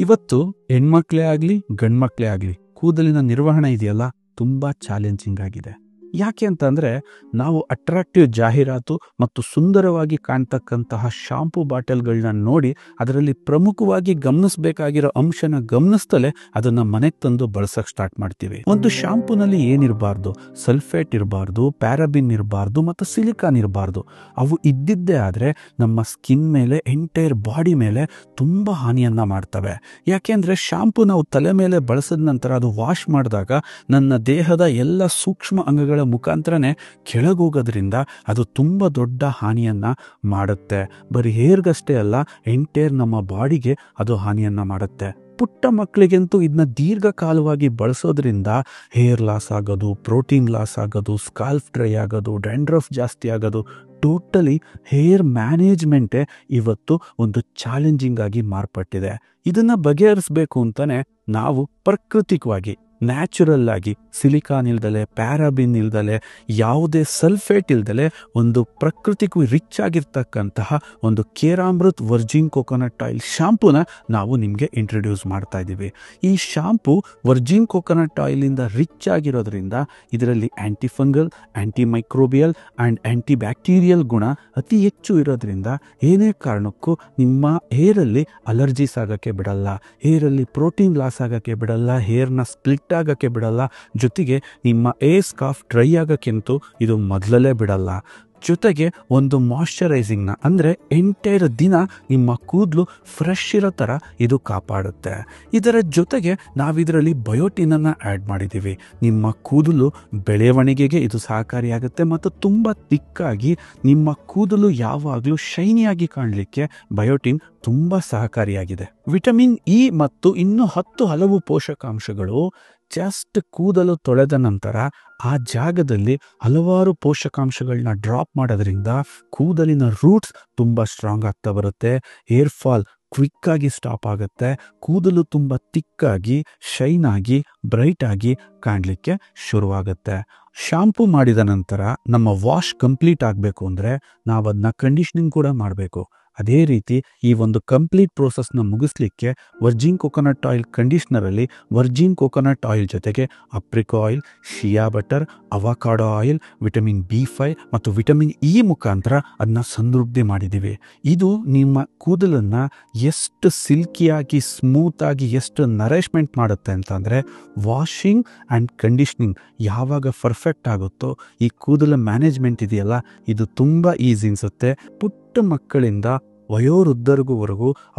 ಇವತ್ತು ಹೆಣ್ಮಕ್ಳೇ ಆಗ್ಲಿ ಗಂಡ್ಮಕ್ಳೇ ಆಗ್ಲಿ ಕೂದಲಿನ ನಿರ್ವಹಣೆ ಇದೆಯಲ್ಲ ತುಂಬಾ ಚಾಲೆಂಜಿಂಗ್ ಆಗಿದೆ. ಯಾಕೆ ಅಂತಂದ್ರೆ ನಾವು ಅಟ್ರಾಕ್ಟಿವ್ ಜಾಹೀರಾತು ಮತ್ತು ಸುಂದರವಾಗಿ ಕಾಣ್ತಕ್ಕಂತಹ ಶಾಂಪೂ ಬಾಟಲ್ಗಳನ್ನ ನೋಡಿ ಅದರಲ್ಲಿ ಪ್ರಮುಖವಾಗಿ ಗಮನಿಸಬೇಕಾಗಿರೋ ಅಂಶನ ಗಮನಿಸ್ತಲೇ ಅದನ್ನ ಮನೆಗೆ ತಂದು ಬಳಸಕ್ ಸ್ಟಾರ್ಟ್ ಮಾಡ್ತೀವಿ. ಒಂದು ಶಾಂಪೂನಲ್ಲಿ ಏನಿರಬಾರ್ದು, ಸಲ್ಫೇಟ್ ಇರಬಾರ್ದು, ಪ್ಯಾರಾಬಿನ್ ಇರಬಾರ್ದು ಮತ್ತು ಸಿಲಿಕಾನ್ ಇರಬಾರ್ದು. ಅವು ಇದ್ದಿದ್ದೇ ಆದ್ರೆ ನಮ್ಮ ಸ್ಕಿನ್ ಮೇಲೆ, ಎಂಟೈರ್ ಬಾಡಿ ಮೇಲೆ ತುಂಬಾ ಹಾನಿಯನ್ನ ಮಾಡ್ತವೆ. ಯಾಕೆಂದ್ರೆ ಶಾಂಪೂ ನಾವು ತಲೆ ಮೇಲೆ ಬಳಸಿದ ನಂತರ ಅದು ವಾಶ್ ಮಾಡಿದಾಗ ನನ್ನ ದೇಹದ ಎಲ್ಲ ಸೂಕ್ಷ್ಮ ಅಂಗಗಳ ಮುಖಾಂತರನೇ ಕೆಳಗೋಗೋದ್ರಿಂದ ಅದು ತುಂಬಾ ದೊಡ್ಡ ಹಾನಿಯನ್ನ ಮಾಡುತ್ತೆ. ಬರೀ ಹೇರ್ಗಷ್ಟೇ ಅಲ್ಲ, ಎಂಟೈರ್ ನಮ್ಮ ಬಾಡಿಗೆ ಅದು ಹಾನಿಯನ್ನ ಮಾಡುತ್ತೆ. ಪುಟ್ಟ ಮಕ್ಕಳಿಗಂತೂ ಇದನ್ನ ದೀರ್ಘಕಾಲವಾಗಿ ಬಳಸೋದ್ರಿಂದ ಹೇರ್ ಲಾಸ್ ಆಗೋದು, ಪ್ರೋಟೀನ್ ಲಾಸ್ ಆಗೋದು, ಸ್ಕಾಲ್ಫ್ ಡ್ರೈ ಆಗೋದು, ಡ್ಯಾಂಡ್ರಫ್ ಜಾಸ್ತಿ ಆಗೋದು, ಟೋಟಲಿ ಹೇರ್ ಮ್ಯಾನೇಜ್ಮೆಂಟೇ ಇವತ್ತು ಒಂದು ಚಾಲೆಂಜಿಂಗ್ ಆಗಿ ಮಾರ್ಪಟ್ಟಿದೆ. ಇದನ್ನ ಬಗೆಹರಿಸಬೇಕು ಅಂತಾನೆ ನಾವು ಪ್ರಾಕೃತಿಕವಾಗಿ, ನ್ಯಾಚುರಲ್ ಆಗಿ, ಸಿಲಿಕಾನ್ ಇಲ್ದಲೆ, ಪ್ಯಾರಾಬಿನ್ ಇಲ್ದಲೆ, ಯಾವುದೇ ಸಲ್ಫೇಟ್ ಇಲ್ದಲೆ ಒಂದು ಪ್ರಕೃತಿಗೂ ರಿಚ್ ಆಗಿರ್ತಕ್ಕಂತಹ ಒಂದು ಕೇರಾಮೃತ್ ವರ್ಜಿನ್ ಕೋಕೋನಟ್ ಆಯಿಲ್ ಶಾಂಪೂನ ನಾವು ನಿಮಗೆ ಇಂಟ್ರೊಡ್ಯೂಸ್ ಮಾಡ್ತಾ ಇದ್ದೀವಿ. ಈ ಶಾಂಪೂ ವರ್ಜಿನ್ ಕೋಕೋನಟ್ ಆಯಿಲಿಂದ ರಿಚ್ ಆಗಿರೋದ್ರಿಂದ ಇದರಲ್ಲಿ antifungal, anti microbial and anti bacterial ಗುಣ ಅತಿ ಹೆಚ್ಚು ಇರೋದ್ರಿಂದ ಏನೇ ಕಾರಣಕ್ಕೂ ನಿಮ್ಮ ಹೇರಲ್ಲಿ ಅಲರ್ಜೀಸ್ ಆಗೋಕ್ಕೆ ಬಿಡಲ್ಲ, ಹೇರಲ್ಲಿ ಪ್ರೋಟೀನ್ ಲಾಸ್ ಆಗೋಕ್ಕೆ ಬಿಡಲ್ಲ, ಹೇರ್ನ ಸ್ಪ್ಲಿಟ್ ಆಗಕ್ಕೆ ಬಿಡಲ್ಲ, ಜೊತೆಗೆ ನಿಮ್ಮ ಏರ್ ಸ್ಕಾರ್ಫ್ ಡ್ರೈ ಆಗಕ್ಕಿಂತೂ ಇದು ಮೊದಲೇ ಬಿಡಲ್ಲ. ಜೊತೆಗೆ ಒಂದು ಮಾಯಶ್ಚರೈಸಿಂಗ್ನ ಅಂದರೆ ಎಂಟೈರ್ ದಿನ ನಿಮ್ಮ ಕೂದಲು ಫ್ರೆಶ್ ಇರೋ ಥರ ಇದು ಕಾಪಾಡುತ್ತೆ. ಇದರ ಜೊತೆಗೆ ನಾವಿದರಲ್ಲಿ ಬಯೋಟಿನನ್ನು ಆ್ಯಡ್ ಮಾಡಿದ್ದೀವಿ. ನಿಮ್ಮ ಕೂದಲು ಬೆಳವಣಿಗೆಗೆ ಇದು ಸಹಕಾರಿಯಾಗುತ್ತೆ ಮತ್ತು ತುಂಬ ತಿಕ್ಕಾಗಿ ನಿಮ್ಮ ಕೂದಲು ಯಾವಾಗಲೂ ಶೈನಿಯಾಗಿ ಕಾಣಲಿಕ್ಕೆ ಬಯೋಟಿನ್ ತುಂಬ ಸಹಕಾರಿಯಾಗಿದೆ. ವಿಟಮಿನ್ ಇ ಮತ್ತು ಇನ್ನೂ 10 ಹಲವು ಪೋಷಕಾಂಶಗಳು ಜಸ್ಟ್ ಕೂದಲು ತೊಳೆದ ನಂತರ ಆ ಜಾಗದಲ್ಲಿ ಹಲವಾರು ಪೋಷಕಾಂಶಗಳನ್ನ ಡ್ರಾಪ್ ಮಾಡೋದ್ರಿಂದ ಕೂದಲಿನ ರೂಟ್ಸ್ ತುಂಬ ಸ್ಟ್ರಾಂಗ್ ಆಗ್ತಾ ಬರುತ್ತೆ, ಹೇರ್ ಫಾಲ್ ಕ್ವಿಕ್ ಆಗಿ ಸ್ಟಾಪ್ ಆಗುತ್ತೆ, ಕೂದಲು ತುಂಬ ತಿಕ್ಕಾಗಿ, ಶೈನ್ ಆಗಿ, ಬ್ರೈಟ್ ಆಗಿ ಕಾಣಲಿಕ್ಕೆ ಶುರುವಾಗುತ್ತೆ. ಶಾಂಪೂ ಮಾಡಿದ ನಂತರ ನಮ್ಮ ವಾಶ್ ಕಂಪ್ಲೀಟ್ ಆಗಬೇಕು ಅಂದರೆ ನಾವು ಅದನ್ನ ಕಂಡೀಷನಿಂಗ್ ಕೂಡ ಮಾಡಬೇಕು. ಅದೇ ರೀತಿ ಈ ಒಂದು ಕಂಪ್ಲೀಟ್ ಪ್ರೋಸೆಸ್ನ ಮುಗಿಸ್ಲಿಕ್ಕೆ ವರ್ಜಿನ್ ಕೋಕೋನಟ್ ಆಯಿಲ್ ಕಂಡೀಷ್ನರಲ್ಲಿ ವರ್ಜಿನ್ ಕೋಕೋನಟ್ ಆಯಿಲ್ ಜೊತೆಗೆ apricot oil, shea butter, avocado oil, vitamin B5 ಮತ್ತು ವಿಟಮಿನ್ ಇ ಮುಖಾಂತರ ಅದನ್ನ ಸಮೃದ್ಧಿ ಮಾಡಿದ್ದೀವಿ. ಇದು ನಿಮ್ಮ ಕೂದಲನ್ನು ಎಷ್ಟು ಸಿಲ್ಕಿಯಾಗಿ, ಸ್ಮೂತಾಗಿ, ಎಷ್ಟು ನರಿಶ್ಮೆಂಟ್ ಮಾಡುತ್ತೆ ಅಂತಂದರೆ ವಾಷಿಂಗ್ ಆ್ಯಂಡ್ ಕಂಡೀಷ್ನಿಂಗ್ ಯಾವಾಗ ಪರ್ಫೆಕ್ಟ್ ಆಗುತ್ತೋ ಈ ಕೂದಲ ಮ್ಯಾನೇಜ್ಮೆಂಟ್ ಇದೆಯಲ್ಲ ಇದು ತುಂಬ ಈಸಿ ಅನಿಸುತ್ತೆ. ಪುಟ್ಟ ಮಕ್ಕಳಿಂದ ವಯೋವೃದ್ಧರಿಗೂ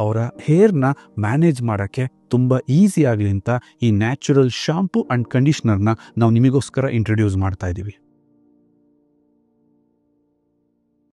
ಅವರ ಹೇರ್ನ ಮ್ಯಾನೇಜ್ ಮಾಡೋಕ್ಕೆ ತುಂಬ ಈಸಿ ಆಗಲಿ ಅಂತ ಈ ನ್ಯಾಚುರಲ್ ಶಾಂಪೂ ಆ್ಯಂಡ್ ಕಂಡೀಷ್ನರ್ನ ನಾವು ನಿಮಗೋಸ್ಕರ ಇಂಟ್ರೊಡ್ಯೂಸ್ ಮಾಡ್ತಾ ಇದ್ದೀವಿ.